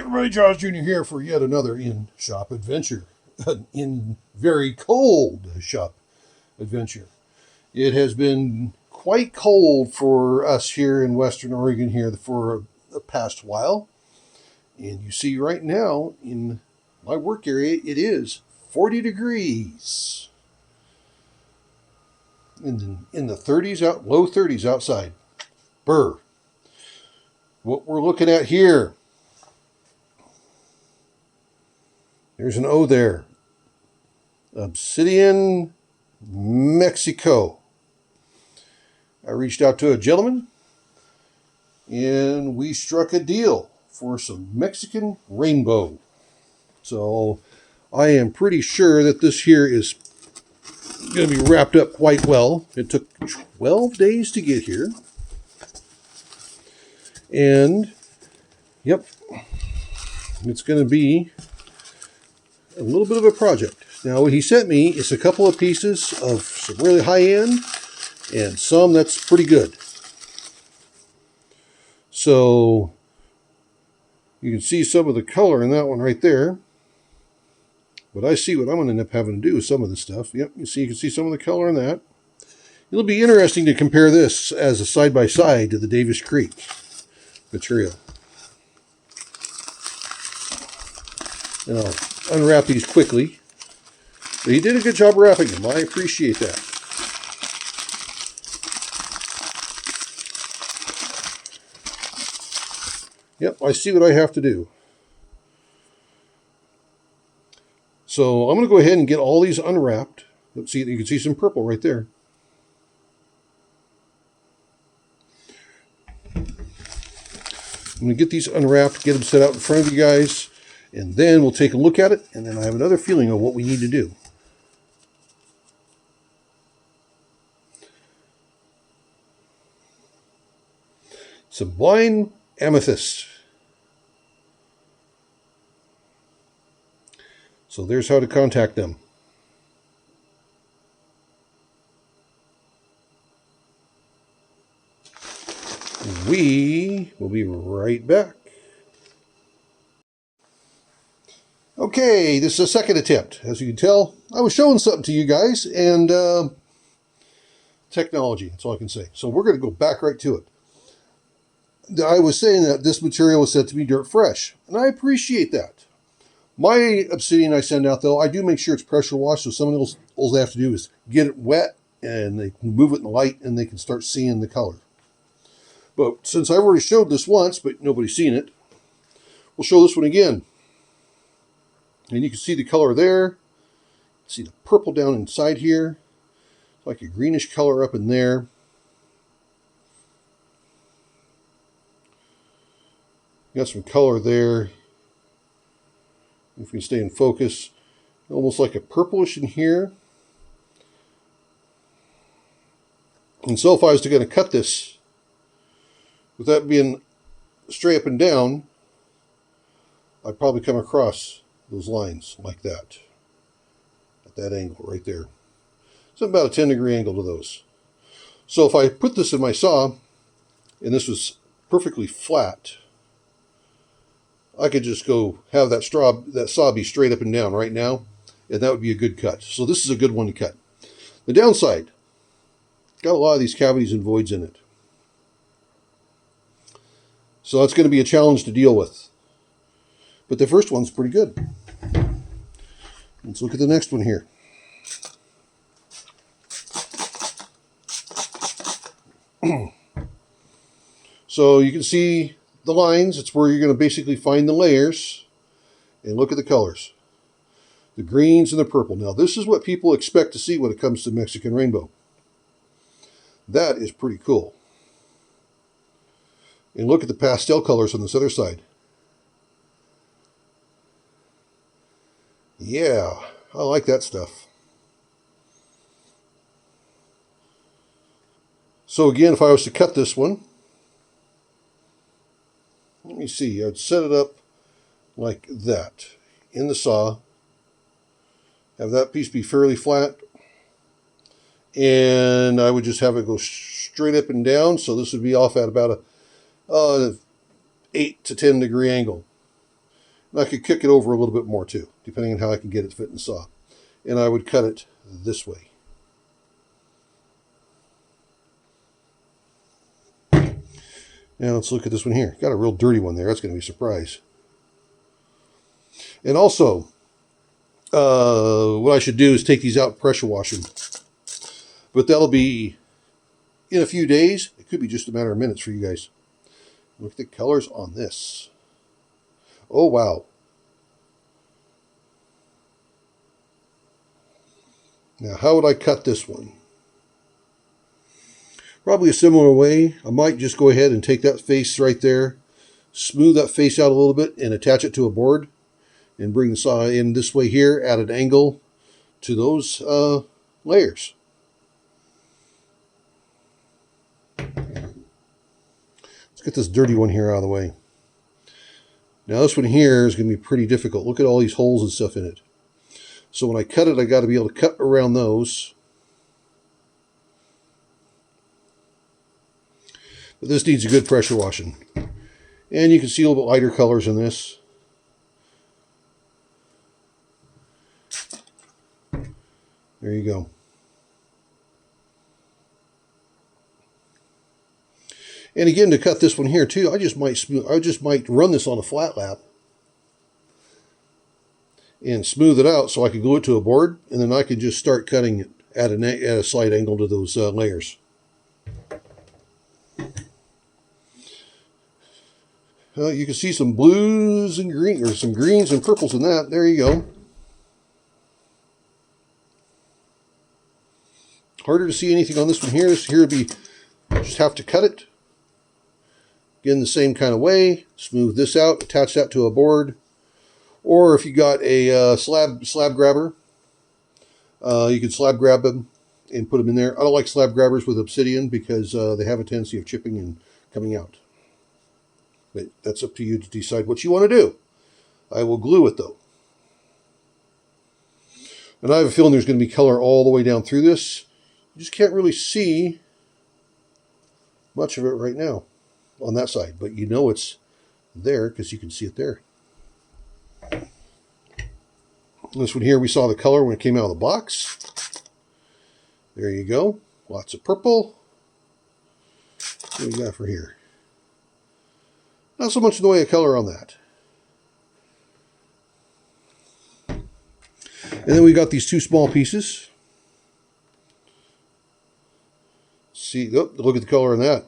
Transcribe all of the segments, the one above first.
everybody, Josh Jr. here for yet another in-shop adventure. An in very cold shop adventure. It has been quite cold for us here in Western Oregon here for the past while. And you see right now in my work area, it is 40 degrees. In the 30s, low 30s outside. Brr. What we're looking at here, there's an O there. Obsidian, Mexico. I reached out to a gentleman and we struck a deal for some Mexican Rainbow. So I am pretty sure that this here is going to be wrapped up quite well. It took 12 days to get here. And, yep, it's going to be a little bit of a project. Now, what he sent me is a couple of pieces of some really high-end and some that's pretty good. So, you can see some of the color in that one right there. But I see what I'm going to end up having to do with some of this stuff. Yep, you can see some of the color in that. It'll be interesting to compare this as a side-by-side to the Davis Creek material. And I'll unwrap these quickly. But he did a good job wrapping them. I appreciate that. Yep, I see what I have to do. So I'm going to go ahead and get all these unwrapped. Let's see, you can see some purple right there. I'm going to get these unwrapped, get them set out in front of you guys, and then we'll take a look at it, and then I have another feeling of what we need to do. Some blind amethyst. So there's how to contact them. We will be right back. Okay, this is a second attempt. As you can tell, I was showing something to you guys, and technology, that's all I can say. So we're going to go back right to it. I was saying that this material was said to be dirt fresh, and I appreciate that. My obsidian I send out, though, I do make sure it's pressure washed, so someone else, all they have to do is get it wet, and they can move it in the light, and they can start seeing the color. But since I've already showed this once, but nobody's seen it, we'll show this one again. And you can see the color there. See the purple down inside here. It's like a greenish color up in there. Got some color there. If we stay in focus, almost like a purplish in here. And so if I was to cut this, with that being straight up and down, I'd probably come across those lines like that. At that angle right there. It's about a 10-degree angle to those. So if I put this in my saw, and this was perfectly flat, I could just go have that saw be straight up and down right now, and that would be a good cut. So this is a good one to cut. The downside, got a lot of these cavities and voids in it. So that's going to be a challenge to deal with. But the first one's pretty good. Let's look at the next one here. So you can see the lines. It's where you're going to basically find the layers. And look at the colors. The greens and the purple. Now this is what people expect to see when it comes to Mexican Rainbow. That is pretty cool. And look at the pastel colors on this other side. Yeah, I like that stuff. So again, if I was to cut this one, let me see, I'd set it up like that in the saw. Have that piece be fairly flat. And I would just have it go straight up and down. So this would be off at about a 8 to 10 degree angle. And I could kick it over a little bit more too, depending on how I can get it to fit in the saw. And I would cut it this way. Now let's look at this one here. Got a real dirty one there. That's going to be a surprise. And also, what I should do is take these out and pressure wash them. But that'll be in a few days. It could be just a matter of minutes for you guys. Look at the colors on this. Oh, wow. Now, how would I cut this one? Probably a similar way. I might just go ahead and take that face right there, smooth that face out a little bit, and attach it to a board, and bring the saw in this way here at an angle to those layers. Let's get this dirty one here out of the way. Now this one here is going to be pretty difficult. Look at all these holes and stuff in it. So when I cut it, I got to be able to cut around those. But this needs a good pressure washing. And you can see a little bit lighter colors in this. There you go. And again, to cut this one here too, I just might run this on a flat lap and smooth it out so I can glue it to a board, and then I can just start cutting it at a slight angle to those layers. You can see some blues and green, or some greens and purples in that. There you go. Harder to see anything on this one here. This here would be, just have to cut it. Again, the same kind of way. Smooth this out, attach that to a board. Or if you got a slab grabber, you can slab grab them and put them in there. I don't like slab grabbers with obsidian because they have a tendency of chipping and coming out. But that's up to you to decide what you want to do. I will glue it though. And I have a feeling there's going to be color all the way down through this. You just can't really see much of it right now on that side, but you know it's there because you can see it there. This one here, we saw the color when it came out of the box. There you go. Lots of purple. What do we got for here? Not so much in the way of color on that. And then we got these two small pieces. See, oh, look at the color on that.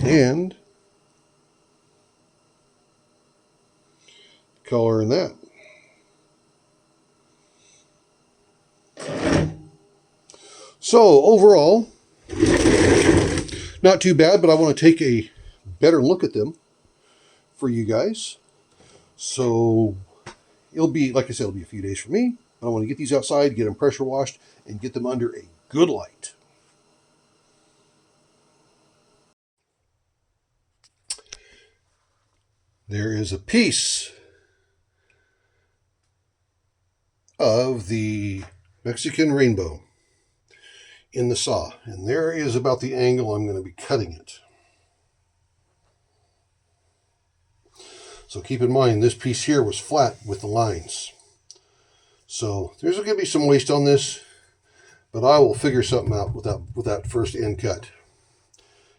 And color in that. So overall, not too bad, but I want to take a better look at them for you guys. So it'll be, like I said, it'll be a few days for me. I want to get these outside, get them pressure washed, and get them under a good light. There is a piece of the Mexican Rainbow in the saw, and there is about the angle I'm going to be cutting it. So keep in mind, this piece here was flat with the lines. So there's going to be some waste on this, but I will figure something out with that first end cut.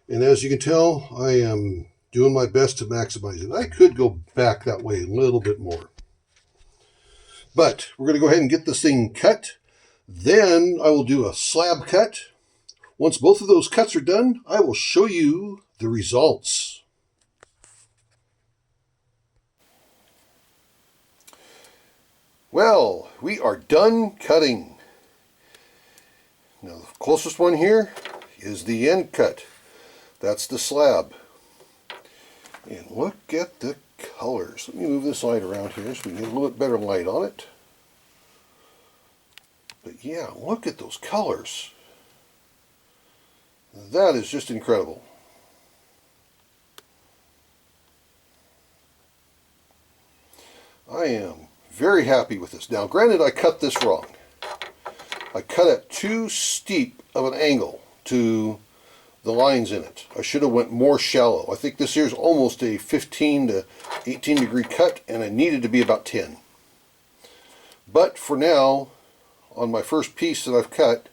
And as you can tell, I am doing my best to maximize it. I could go back that way a little bit more. But we're going to go ahead and get this thing cut. Then I will do a slab cut. Once both of those cuts are done, I will show you the results. Well, we are done cutting. Now the closest one here is the end cut. That's the slab. And look at the colors. Let me move this light around here so we can get a little bit better light on it. But yeah, look at those colors. That is just incredible. I am very happy with this. Now, granted, I cut this wrong. I cut at too steep of an angle to the lines in it. I should have went more shallow. I think this here's almost a 15 to 18 degree cut, and I needed to be about 10. But for now, on my first piece that I've cut,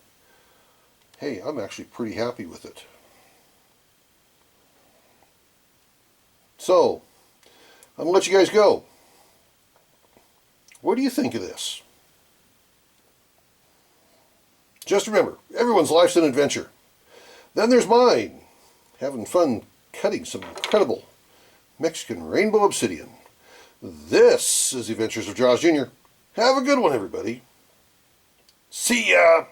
hey, I'm actually pretty happy with it. So, I'm going to let you guys go. What do you think of this? Just remember, everyone's life's an adventure. Then there's mine, having fun cutting some incredible Mexican Rainbow Obsidian. This is the Adventures of Jaws Jr. Have a good one, everybody. See ya!